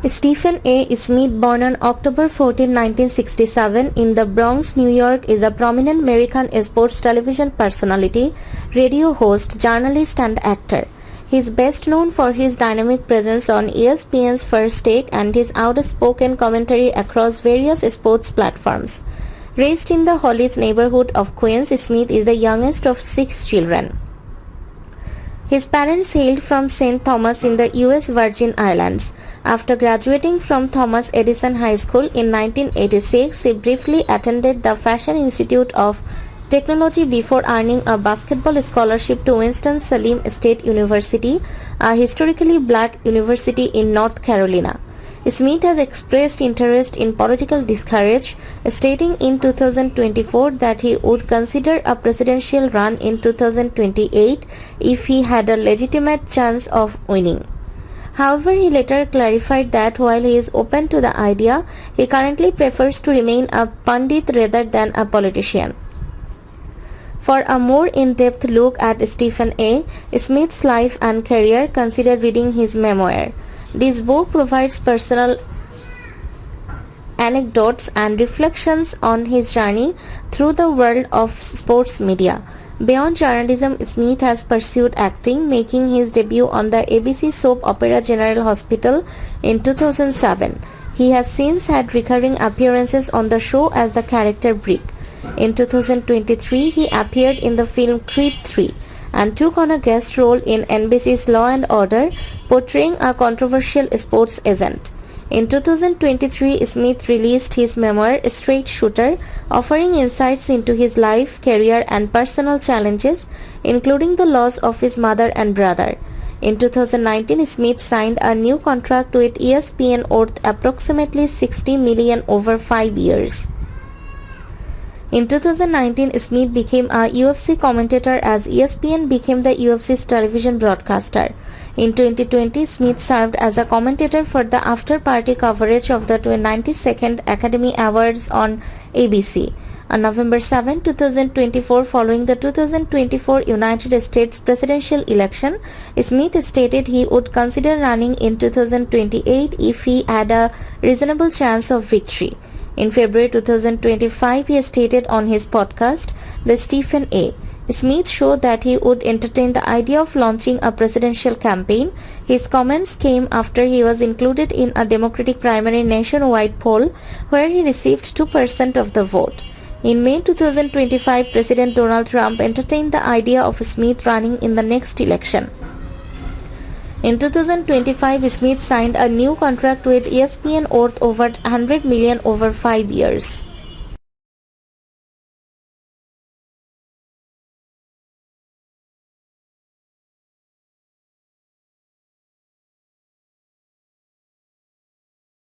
Stephen A. Smith, born on October 14, 1967, in the Bronx, New York, is a prominent American sports television personality, radio host, journalist, and actor. He is best known for his dynamic presence on ESPN's First Take and his outspoken commentary across various sports platforms. Raised in the Hollis neighborhood of Queens, Smith is the youngest of 6 children. His parents hailed from St. Thomas in the U.S. Virgin Islands. After graduating from Thomas Edison High School in 1986, he briefly attended the Fashion Institute of Technology before earning a basketball scholarship to Winston-Salem State University, a historically black university in North Carolina. Smith has expressed interest in political discourage, stating in 2024 that he would consider a presidential run in 2028 if he had a legitimate chance of winning. However, he later clarified that while he is open to the idea, he currently prefers to remain a pundit rather than a politician. For a more in-depth look at Stephen A. Smith's life and career, consider reading his memoir. This book provides personal anecdotes and reflections on his journey through the world of sports media. Beyond journalism, Smith has pursued acting, making his debut on the ABC soap opera General Hospital in 2007. He has since had recurring appearances on the show as the character Brick. In 2023, he appeared in the film Creed 3 and took on a guest role in NBC's Law and Order, portraying a controversial sports agent. In 2023, Smith released his memoir Straight Shooter, offering insights into his life, career, and personal challenges, including the loss of his mother and brother. In 2019, Smith signed a new contract with ESPN worth approximately $60 million over 5 years. In 2019, Smith became a UFC commentator as ESPN became the UFC's television broadcaster. In 2020, Smith served as a commentator for the after-party coverage of the 92nd Academy Awards on ABC. On November 7, 2024, following the 2024 United States presidential election, Smith stated he would consider running in 2028 if he had a reasonable chance of victory. In February 2025, he stated on his podcast, The Stephen A. Smith Show, that he would entertain the idea of launching a presidential campaign. His comments came after he was included in a Democratic primary nationwide poll where he received 2% of the vote. In May 2025, President Donald Trump entertained the idea of Smith running in the next election. In 2025, Smith signed a new contract with ESPN worth over $100 million over 5 years.